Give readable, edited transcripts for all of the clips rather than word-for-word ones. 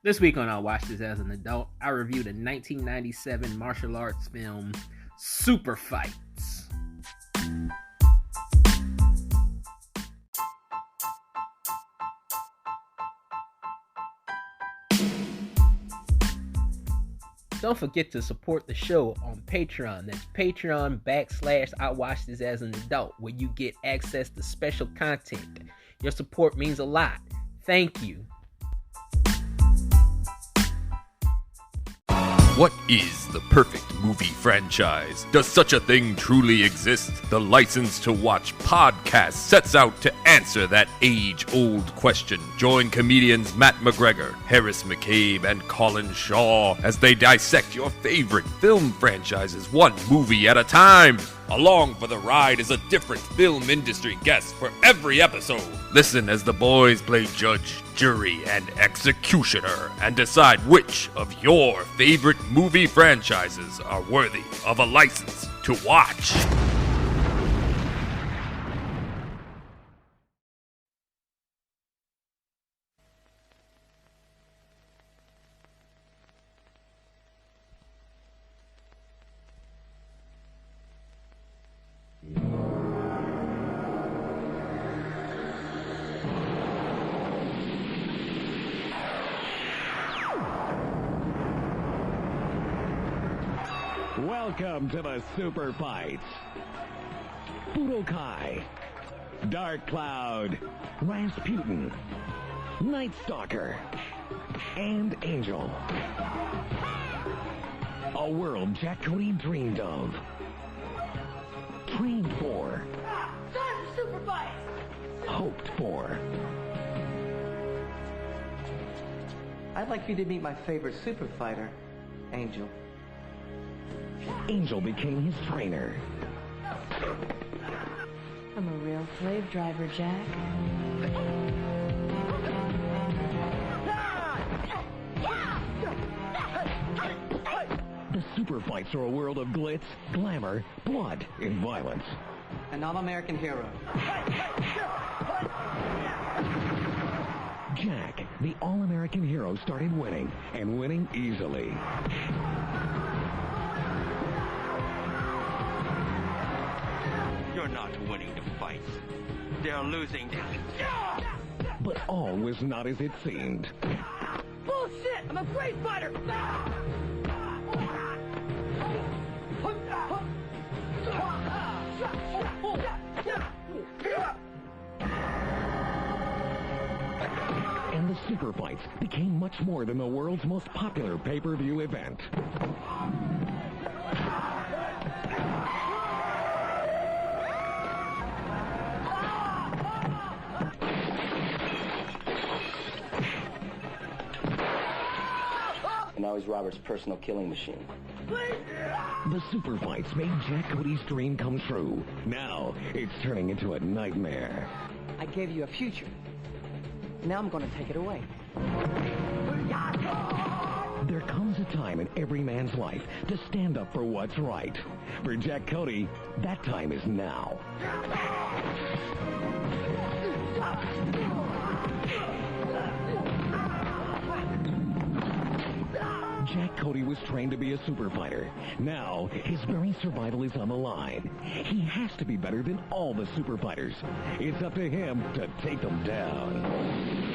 This week on I Watched This as an Adult, I reviewed a 1997 martial arts film, Superfights. Don't forget to support the show on Patreon. That's Patreon / I Watched This as an Adult, where you get access to special content. Your support means a lot. Thank you. What is the perfect movie franchise? Does such a thing truly exist? The License to Watch podcast sets out to answer that age-old question. Join comedians Matt McGregor, Harris McCabe, and Colin Shaw as they dissect your favorite film franchises one movie at a time. Along for the ride is a different film industry guest for every episode. Listen as the boys play judge, jury, and executioner and decide which of your favorite movie franchises are worthy of a license to watch. Welcome to the Superfights. Budokai, Dark Cloud, Rasputin, Night Stalker, and Angel. A world Jack Cody dreamed of, trained for, Time for Superfights! hoped for. I'd like you to meet my favorite super fighter, Angel. Angel became his trainer. I'm a real slave driver, Jack. The Superfights are a world of glitz, glamour, blood, and violence. An all-American hero. Jack, the all-American hero, started winning, and winning easily. You're not winning the fights. They're losing. But all was not as it seemed. Bullshit! I'm a great fighter! And the Superfights became much more than the world's most popular pay-per-view event. Now he's Robert's personal killing machine. The Superfights made Jack Cody's dream come true. Now, it's turning into a nightmare. I gave you a future. Now I'm going to take it away. There comes a time in every man's life to stand up for what's right. For Jack Cody, that time is now. Jack Cody was trained to be a super fighter. Now, his very survival is on the line. He has to be better than all the super fighters. It's up to him to take them down.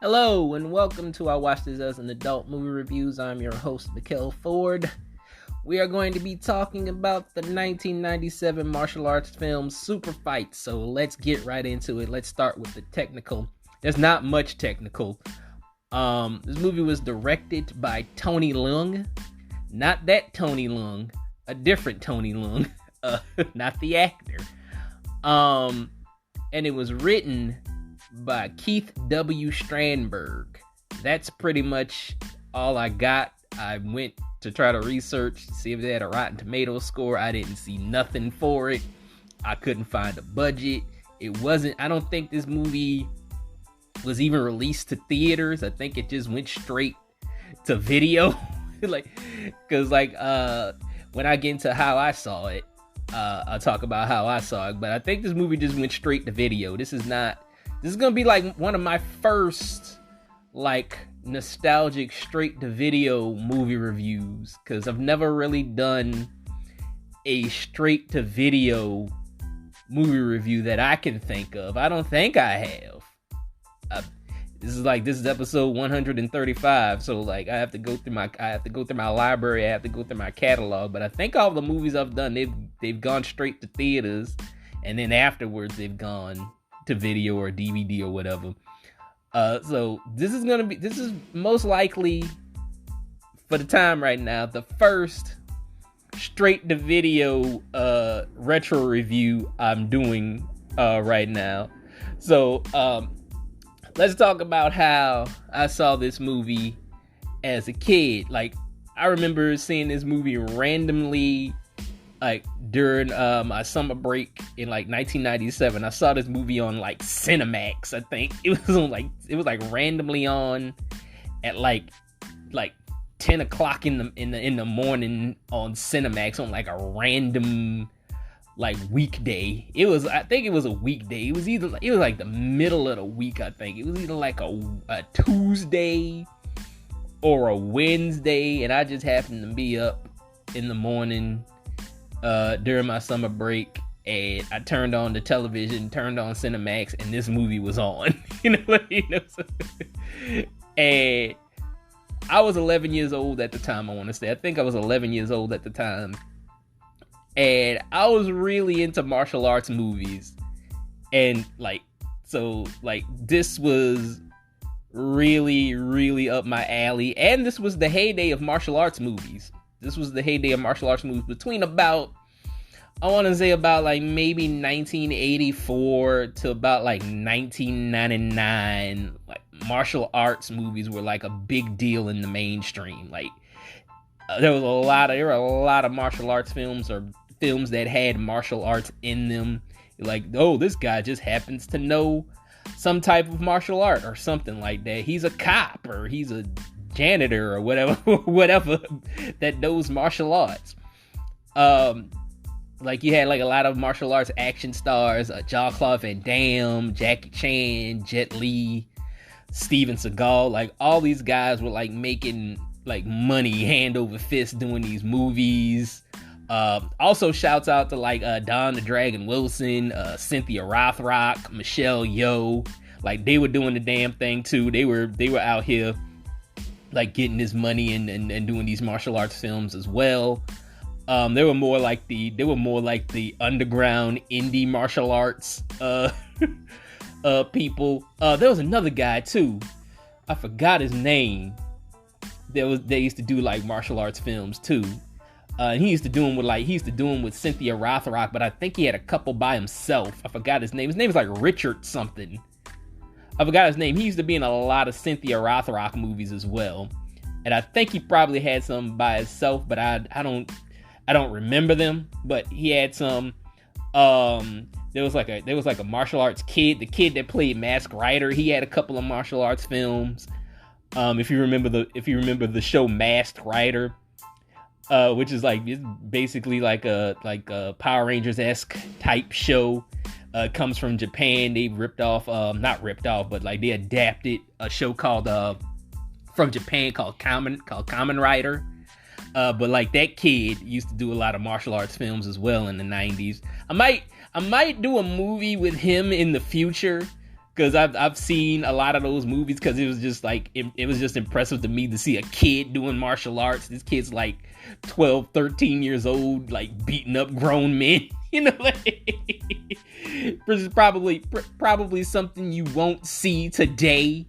Hello, and welcome to I Watched This as an Adult Movie Reviews. I'm your host, Mikkel Ford. We are going to be talking about the 1997 martial arts film Superfights. So let's get right into it. Let's start with the technical. There's not much technical. This movie was directed by Tony Leung. Not that Tony Leung. A different Tony Leung. Not the actor. And it was written by Keith W. Strandberg. That's pretty much all I got. I went to try to research, see if they had a Rotten Tomatoes score. I didn't see nothing for it. I couldn't find a budget. I don't think this movie was even released to theaters. I think it just went straight to video. Like, cause like when I get into how I saw it, I'll talk about how I saw it. But I think this movie just went straight to video. This is gonna be like one of my first like nostalgic straight to video movie reviews, because I've never really done a straight to video movie review that I can think of. I don't think I have. This is episode 135, so like I have to go through my library, I have to go through my catalog, but I think all the movies I've done, they've gone straight to theaters, and then afterwards they've gone to video or DVD or whatever. So this is most likely, for the time right now, the first straight to video retro review I'm doing right now. So let's talk about how I saw this movie as a kid. Like, I remember seeing this movie randomly, like, during my summer break in, like, 1997. I saw this movie on, like, Cinemax, I think. It was randomly on at, like 10 o'clock in the morning on Cinemax on, like, a random, like, weekday. I think it was a weekday. It was like the middle of the week, I think. It was either like a Tuesday or a Wednesday, and I just happened to be up in the morning during my summer break, and I turned on the television, turned on Cinemax, and this movie was on. And I was 11 years old at the time, I want to say. I think I was 11 years old at the time. And I was really into martial arts movies. And, this was really, really up my alley. And this was the heyday of martial arts movies. Between about, I want to say about, like, maybe 1984 to about, like, 1999. Like, martial arts movies were, like, a big deal in the mainstream. Like, there were a lot of martial arts films, or films that had martial arts in them. Like, oh, this guy just happens to know some type of martial art or something like that. He's a cop, or he's a janitor, or whatever that knows martial arts. Like, you had like a lot of martial arts action stars, Jean-Claude Van Damme, Jackie Chan, Jet Li, Steven Seagal. Like, all these guys were like making like money hand over fist doing these movies. Also shouts out to like Don the Dragon Wilson, Cynthia Rothrock, Michelle Yeoh. Like, they were doing the damn thing too. They were out here like getting this money and doing these martial arts films as well. They were more like the underground indie martial arts people. There was another guy too. I forgot his name. They used to do like martial arts films too. And he used to do them with Cynthia Rothrock, but I think he had a couple by himself. I forgot his name. His name is like Richard something. I forgot his name. He used to be in a lot of Cynthia Rothrock movies as well. And I think he probably had some by himself, but I don't remember them. But he had some. There was like a martial arts kid. The kid that played Masked Rider, he had a couple of martial arts films. If you remember the show Masked Rider, which is like, it's basically like a Power Rangers-esque type show. Comes from Japan. They not ripped off, but like they adapted a show called from Japan called Kamen Rider. But like, that kid used to do a lot of martial arts films as well in the 90s. I might do a movie with him in the future, because I've seen a lot of those movies, because it was just like, it was just impressive to me to see a kid doing martial arts. This kid's like 12, 13 years old, like beating up grown men, which is probably something you won't see today,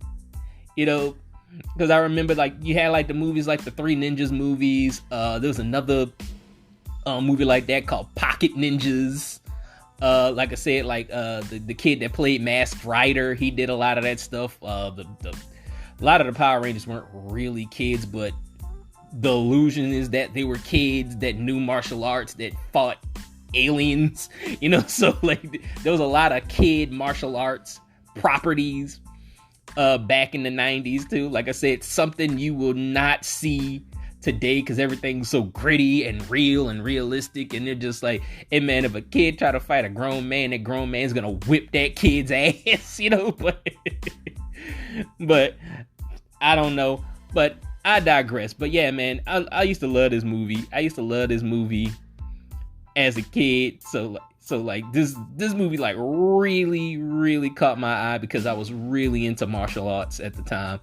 because I remember like you had like the movies like the Three Ninjas movies. There was another movie like that called Pocket Ninjas. Like I said, like the kid that played Masked Rider, he did a lot of that stuff. A lot of the Power Rangers weren't really kids, but the illusion is that they were kids that knew martial arts, that fought aliens, so like there was a lot of kid martial arts properties back in the 90s too. Like I said, something you will not see today because everything's so gritty and real and realistic, and they're just like, hey man, if a kid try to fight a grown man, that grown man's gonna whip that kid's ass, you know. But I don't know. But I digress. But yeah, man, I used to love this movie. I used to love this movie as a kid. So like this movie like really caught my eye because I was really into martial arts at the time.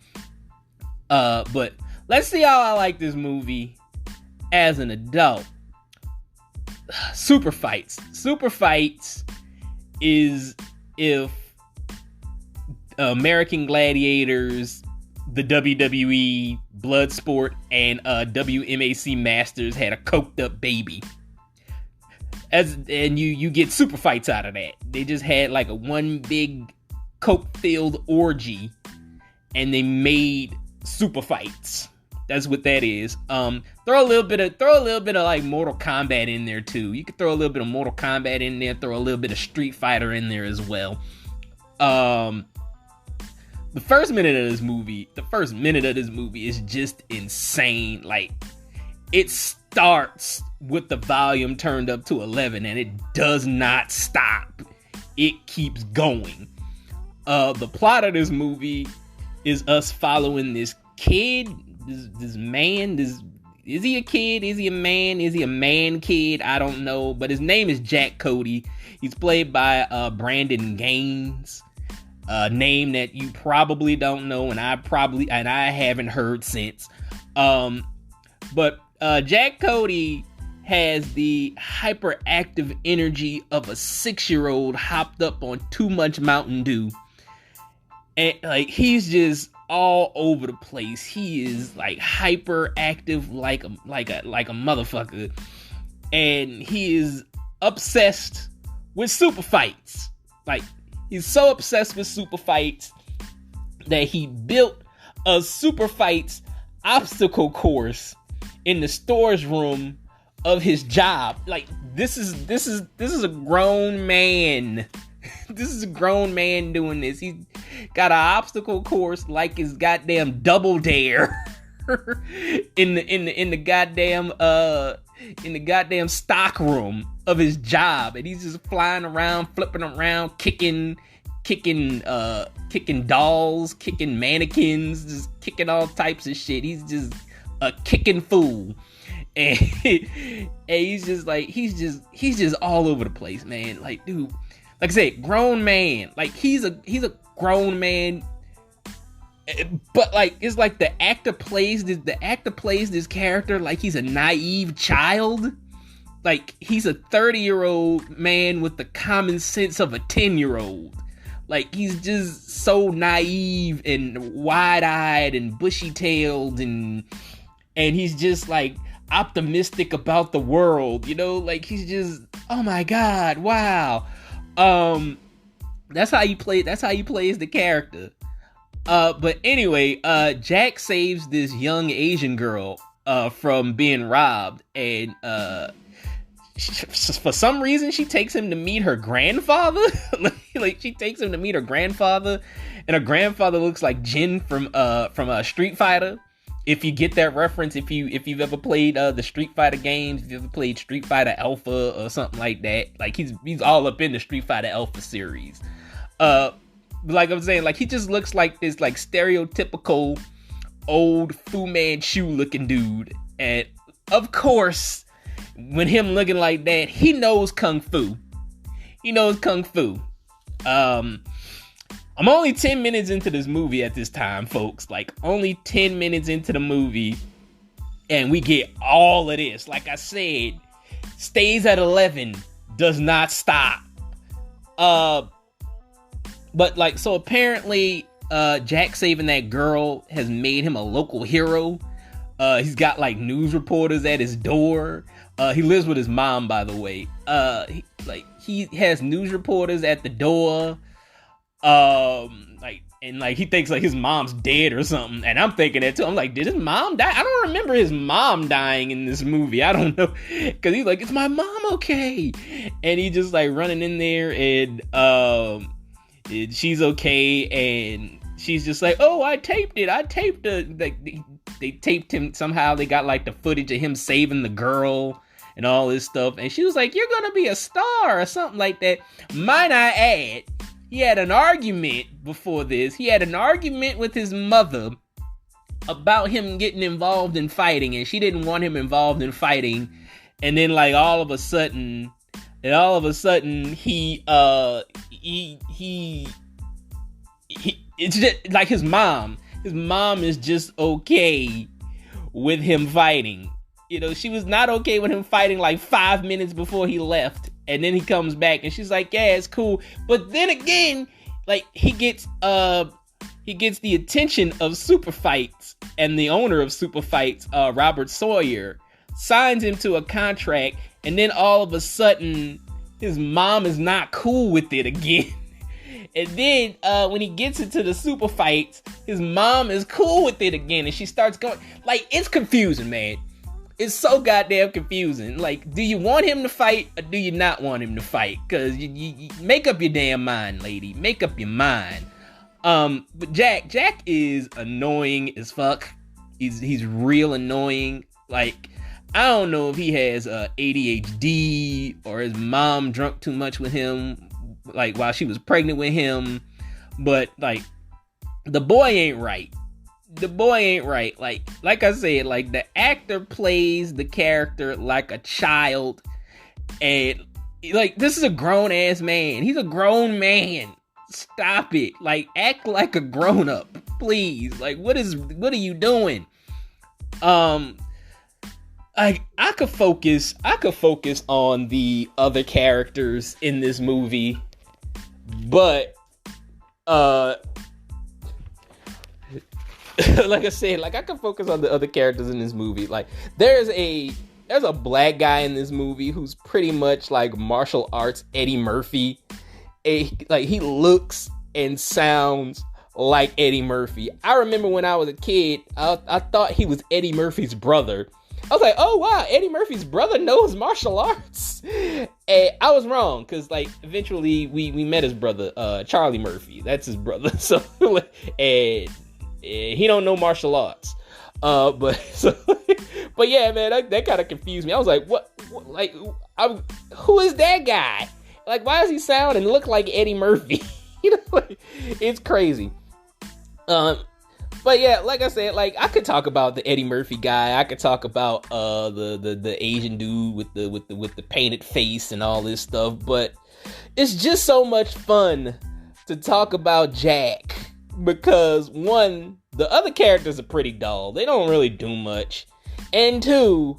But let's see how I like this movie as an adult. Superfights. Superfights is if American Gladiators, the WWE, Bloodsport, and WMAC Masters had a coked up baby. And you get super fights out of that. They just had like a one big coke-filled orgy, and they made super fights. That's what that is. Throw a little bit of like Mortal Kombat in there too. You could throw a little bit of Mortal Kombat in there. Throw a little bit of Street Fighter in there as well. The first minute of this movie is just insane. Like, it starts with the volume turned up to 11 and it does not stop. It keeps going. The plot of this movie is us following this kid, this man, is he a kid? Is he a man? Is he a man kid? I don't know, but his name is Jack Cody. He's played by Brandon Gaines. A name that you probably don't know, and I haven't heard since. But Jack Cody has the hyperactive energy of a 6-year-old hopped up on too much Mountain Dew, and like he's just all over the place. He is like hyperactive, like a motherfucker, and he is obsessed with super fights. Like, he's so obsessed with super fights that he built a super fights obstacle course in the storage room of his job. Like, this is a grown man. This is a grown man doing this. He's got an obstacle course like his goddamn Double Dare in the goddamn stock room of his job, and he's just flying around, flipping around, kicking dolls, kicking mannequins, just kicking all types of shit. He's just a kicking fool, and he's just all over the place, man. Like, dude, like I said, grown man. Like, he's a grown man, but like, it's like the actor plays this character like he's a naive child. Like, he's a 30-year-old man with the common sense of a 10-year-old. Like, he's just so naive and wide-eyed and bushy-tailed, and he's just like optimistic about the world, you know? Like, he's just, oh my god, wow. That's how he plays the character. But anyway, Jack saves this young Asian girl from being robbed, and for some reason she takes him to meet her grandfather. like she takes him to meet her grandfather, and her grandfather looks like Jin from Street Fighter. If you get that reference, if you've ever played the Street Fighter games, if you ever played Street Fighter Alpha or something like that, like he's all up in the Street Fighter Alpha series. Like I'm saying, like, he just looks like this like stereotypical old Fu Manchu looking dude, and of course, when him looking like that, he knows Kung Fu. I'm only 10 minutes into this movie at this time, folks. Like, only 10 minutes into the movie, and we get all of this. Like I said, stays at 11, does not stop. But like, so apparently, Jack saving that girl has made him a local hero. He's got like news reporters at his door. He lives with his mom, by the way. He has news reporters at the door. He thinks like his mom's dead or something, and I'm thinking that too. I'm like, did his mom die? I don't remember his mom dying in this movie. I don't know, because he's like, is my mom okay? And he just like running in there, and she's okay, and she's just like, oh, I taped it. They taped him somehow. They got like the footage of him saving the girl and all this stuff. And she was like, you're going to be a star or something like that. Might I add, he had an argument before this. He had an argument with his mother about him getting involved in fighting, and she didn't want him involved in fighting. And then like all of a sudden he it's just like his mom is just okay with him fighting. You know, she was not okay with him fighting like 5 minutes before he left, and then he comes back and she's like, yeah, it's cool. But then again, like he gets the attention of Superfights, and the owner of Superfights, Robert Sawyer, signs him to a contract, and then all of a sudden his mom is not cool with it again. And then when he gets into the Superfights, his mom is cool with it again, and she starts going, like, it's confusing, man. It's so goddamn confusing. Like, do you want him to fight or do you not want him to fight? Because you make up your damn mind, lady. Make up your mind. But Jack is annoying as fuck. He's real annoying. Like, I don't know if he has ADHD or his mom drunk too much with him, like while she was pregnant with him. But like, the boy ain't right. Like I said, like the actor plays the character like a child, and like this is a grown ass man. He's a grown man. Stop it. Like, act like a grown up, please. Like, what are you doing? I could focus on the other characters in this movie, but like I said, like I could focus on the other characters in this movie. Like, there's a black guy in this movie who's pretty much like martial arts Eddie Murphy. Like, he looks and sounds like Eddie Murphy. I remember when I was a kid, I thought he was Eddie Murphy's brother. I was like, oh wow, Eddie Murphy's brother knows martial arts. And I was wrong, because like eventually we met his brother, Charlie Murphy. That's his brother. So and he don't know martial arts. But yeah, man, that kind of confused me. I was like, what like, who is that guy? Like, why does he sound and look like Eddie Murphy? You know, like, it's crazy. But yeah, like I said, like I could talk about the Eddie Murphy guy. I could talk about the Asian dude with the painted face and all this stuff. But it's just so much fun to talk about Jack, because one, the other characters are pretty dull. They don't really do much, and two,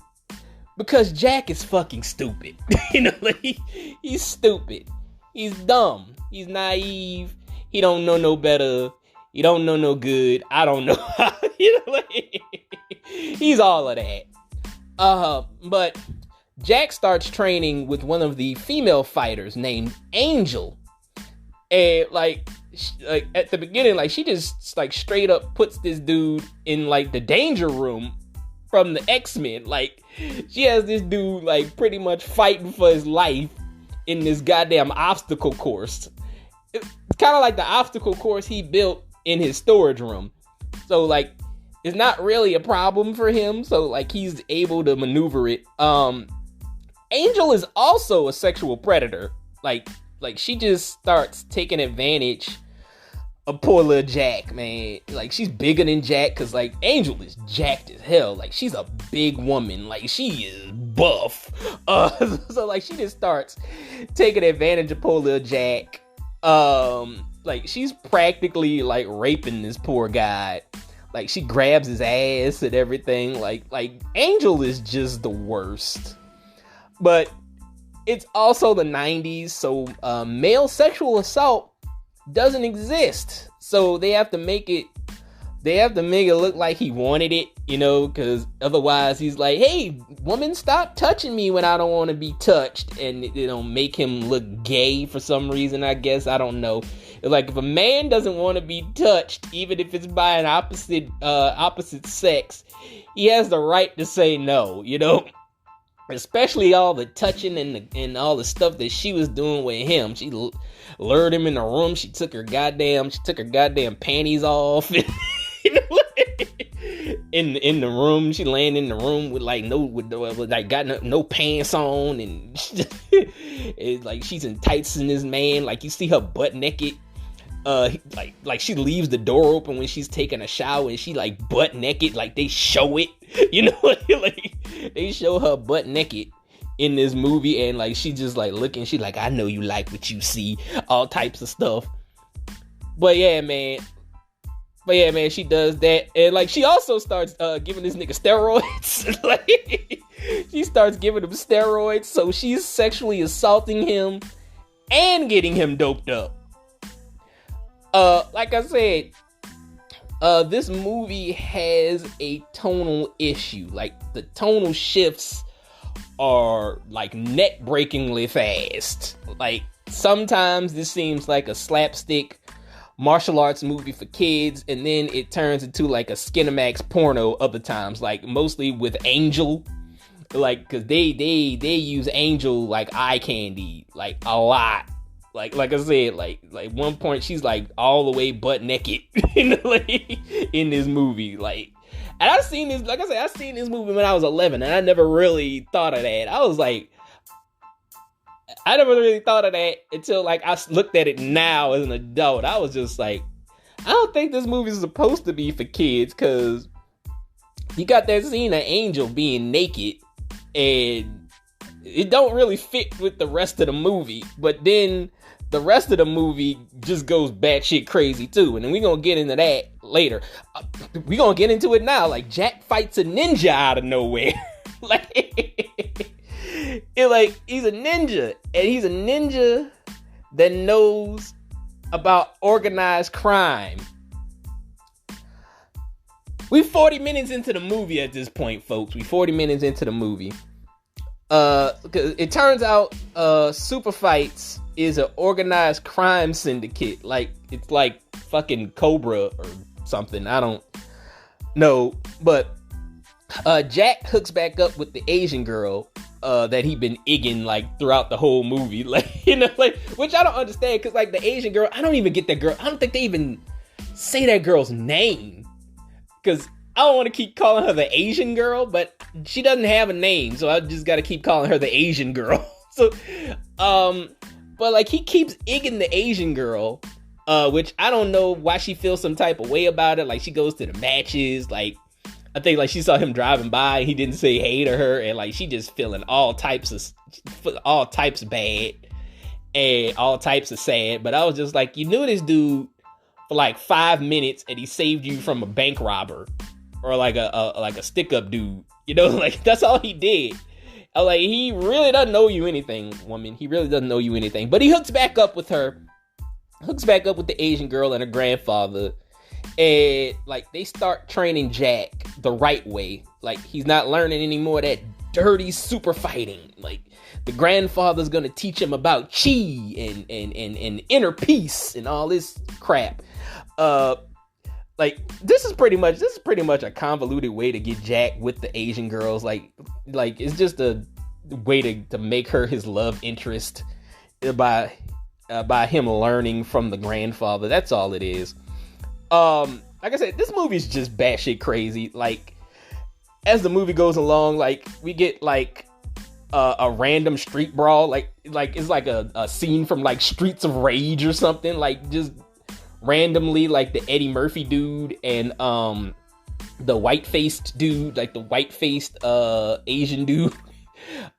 because Jack is fucking stupid. You know, like, he's stupid. He's dumb. He's naive. He don't know no better. He don't know no good. I don't know how. You know, like, he's all of that. But Jack starts training with one of the female fighters named Angel. And like at the beginning, like, she just like straight up puts this dude in like the danger room from the X-Men. Like, she has this dude like pretty much fighting for his life in this goddamn obstacle course. It's kind of like the obstacle course he built in his storage room. So like, it's not really a problem for him. So like, he's able to maneuver it. Angel is also a sexual predator. Like she just starts taking advantage of poor little Jack, man. Like, she's bigger than Jack, because like Angel is jacked as hell. Like, she's a big woman. Like, she is buff. So like, she just starts taking advantage of poor little Jack. Like, she's practically like raping this poor guy. Like, she grabs his ass and everything. Like Angel is just the worst. But it's also the 90s, so male sexual assault doesn't exist. So they have to make it look like he wanted it, you know, because otherwise he's like, hey, woman, stop touching me when I don't want to be touched. And make him look gay for some reason, I guess. I don't know. It's like, if a man doesn't want to be touched, even if it's by an opposite sex, he has the right to say no, you know. especially all the touching and all the stuff that she was doing with him. She lured him in the room. She took her goddamn panties off. in the room, she laying in the room with no pants on, and it's like she's enticing this man. Like you see her butt naked. Like she leaves the door open when she's taking a shower, and she like butt naked. Like they show it, like they show her butt naked in this movie, and like she just like looking. She like, I know you like what you see, all types of stuff. But yeah, man, she does that, and like she also starts giving this nigga steroids. Like she starts giving him steroids, so she's sexually assaulting him and getting him doped up. Like I said, this movie has a tonal issue. Like the tonal shifts are like neck-breakingly fast. Like sometimes this seems like a slapstick martial arts movie for kids, and then it turns into like a Skinamax porno other times, like mostly with Angel, like because they use Angel like eye candy, like a lot. Like I said, like one point she's like all the way butt naked in this movie. Like, and I've seen this, like I said, I've seen this movie when I was 11, and I never really thought of that. I never really thought of that until like I looked at it now as an adult. I was just like, I don't think this movie is supposed to be for kids, because you got that scene of Angel being naked, and it don't really fit with the rest of the movie. But then the rest of the movie just goes batshit crazy too, and then we're gonna get into that later. We're gonna get into it now. Like Jack fights a ninja out of nowhere. He's a ninja, and he's a ninja that knows about organized crime. We're 40 minutes into the movie at this point, folks. We're 40 minutes into the movie. Because it turns out Superfights is an organized crime syndicate. Like, it's like fucking Cobra or something. I don't know. But Jack hooks back up with the Asian girl that he been igging like throughout the whole movie. Like, which I don't understand, because like the Asian girl, I don't even get that girl. I don't think they even say that girl's name, because I don't want to keep calling her the Asian girl, but she doesn't have a name, so I just got to keep calling her the Asian girl. So, but like he keeps igging the Asian girl, which I don't know why she feels some type of way about it. Like she goes to the matches, like I think like she saw him driving by, and he didn't say hey to her, and like she just feeling all types of bad and all types of sad. But I was just like, you knew this dude for like 5 minutes, and he saved you from a bank robber or like a stick up dude, like that's all he did. I was like, he really doesn't know you anything, woman. He really doesn't know you anything. But he hooks back up with her, hooks back up with the Asian girl and her grandfather, and like they start training Jack the right way. Like he's not learning any more of that dirty super fighting. Like the grandfather's gonna teach him about chi and inner peace and all this crap. Like this is pretty much a convoluted way to get Jack with the Asian girls. Like it's just a way to make her his love interest by him learning from the grandfather. That's all it is. Like I said, this movie is just batshit crazy. Like as the movie goes along, like we get like a random street brawl, like it's like a scene from like Streets of Rage or something. Like just randomly, like the Eddie Murphy dude and the white-faced dude, like the white-faced Asian dude,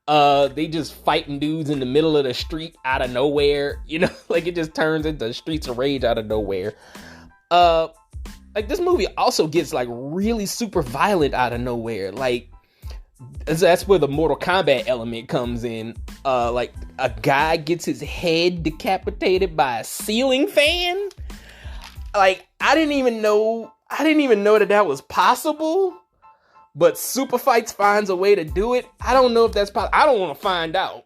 they just fighting dudes in the middle of the street out of nowhere, like it just turns into Streets of Rage out of nowhere. Like this movie also gets like really super violent out of nowhere. Like that's where the Mortal Kombat element comes in. Like a guy gets his head decapitated by a ceiling fan. Like I didn't even know that was possible, but Superfights finds a way to do it. I don't know if that's possible. I don't want to find out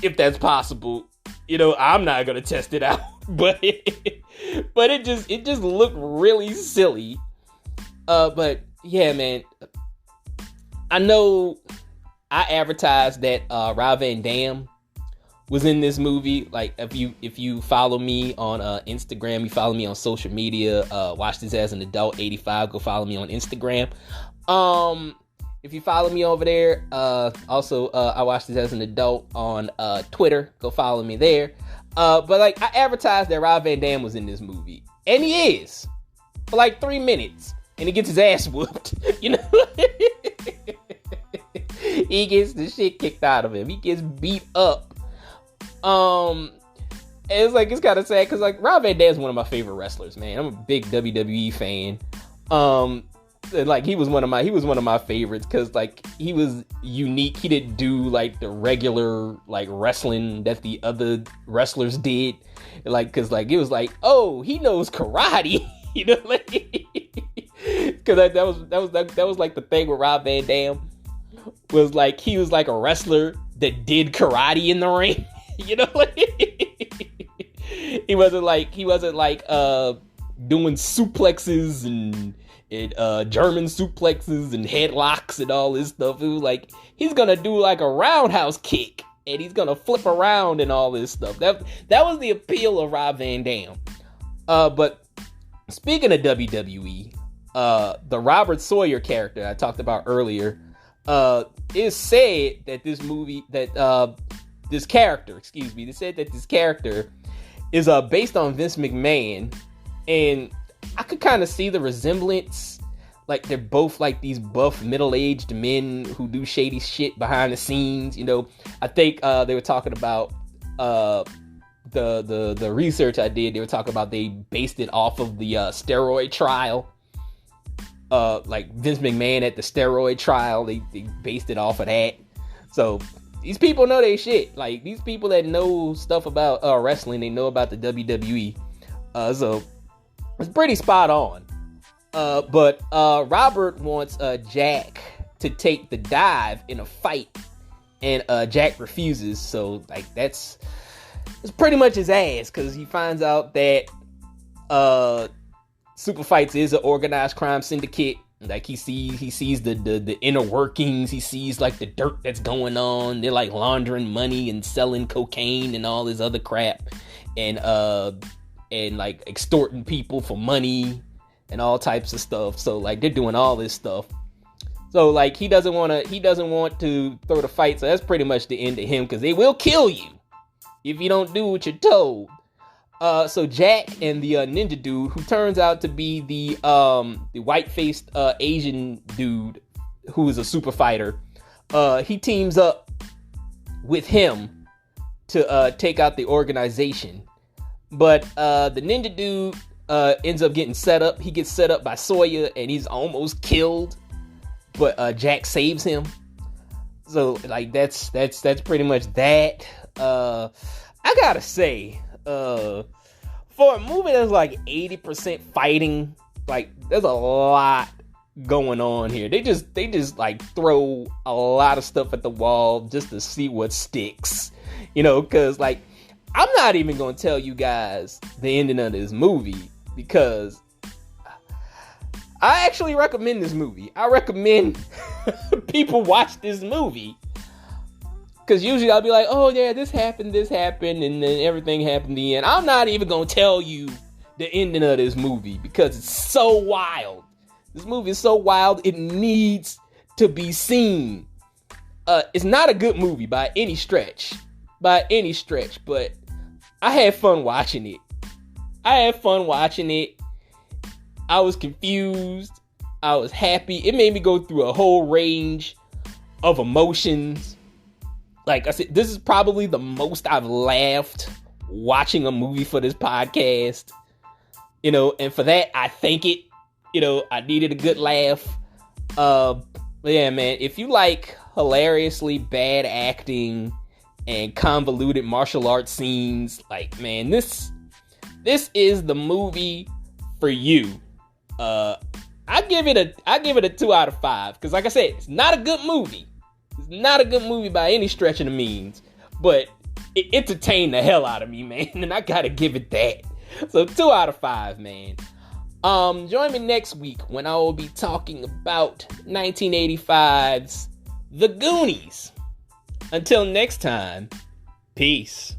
if that's possible. I'm not gonna test it out, but it just looked really silly. But yeah, man, I know I advertised that Rob Van Dam was in this movie. Like, if you follow me on Instagram, you follow me on social media, watch this as an adult 85, go follow me on Instagram. If you follow me over there, also I watched this as an adult on Twitter, go follow me there. But like, I advertised that Rob Van Dam was in this movie, and he is, for like 3 minutes, and he gets his ass whooped, you know. He gets the shit kicked out of him. He gets beat up. And it's like, it's kind of sad because like Rob Van Dam is one of my favorite wrestlers, man. I'm a big WWE fan. And like he was one of my favorites because like he was unique. He didn't do like the regular like wrestling that the other wrestlers did. Like, cause like it was like, oh, he knows karate, you know, like, cause that was like the thing with Rob Van Dam. Was like he was like a wrestler that did karate in the ring, you know. He wasn't like doing suplexes and German suplexes and headlocks and all this stuff. It was like he's gonna do like a roundhouse kick and he's gonna flip around and all this stuff. That was the appeal of Rob Van Dam. But speaking of WWE, the Robert Sawyer character I talked about earlier. It's said that they said that this character is based on Vince McMahon, and I could kind of see the resemblance. Like, they're both like these buff middle-aged men who do shady shit behind the scenes, you know. I think they were talking about the research I did. They were talking about they based it off of the steroid trial. Like Vince McMahon at the steroid trial, they based it off of that. So these people know their shit. Like, these people that know stuff about wrestling, they know about the WWE. So it's pretty spot on. But Robert wants Jack to take the dive in a fight, and Jack refuses. So like it's pretty much his ass, because he finds out that Superfights is an organized crime syndicate. Like, he sees the inner workings. He sees like the dirt that's going on. They're like laundering money and selling cocaine and all this other crap, and like extorting people for money and all types of stuff. So like they're doing all this stuff. So like he doesn't want to throw the fight. So that's pretty much the end of him, because they will kill you if you don't do what you're told. So Jack and the ninja dude, who turns out to be the white-faced Asian dude who is a super fighter, he teams up with him to take out the organization. But the ninja dude ends up getting set up. He gets set up by Sawyer, and he's almost killed. But Jack saves him. So like that's pretty much that. I gotta say, for a movie that's like 80% fighting, like there's a lot going on here. They just like throw a lot of stuff at the wall just to see what sticks, you know, because like I'm not even gonna tell you guys the ending of this movie, because I actually recommend this movie. I recommend people watch this movie. Because usually I'll be like, oh yeah, this happened, and then everything happened in the end. I'm not even going to tell you the ending of this movie, because it's so wild. This movie is so wild, it needs to be seen. It's not a good movie by any stretch. But I had fun watching it. I was confused. I was happy. It made me go through a whole range of emotions. Like I said, this is probably the most I've laughed watching a movie for this podcast. You know, and for that, I thank it. You know, I needed a good laugh. But yeah, man, if you like hilariously bad acting and convoluted martial arts scenes, like, man, this is the movie for you. I give it a 2 out of 5, because like I said, it's not a good movie. It's not a good movie by any stretch of the means, but it entertained the hell out of me, man, and I gotta give it that. So 2 out of 5, man. Join me next week when I will be talking about 1985's The Goonies. Until next time, peace.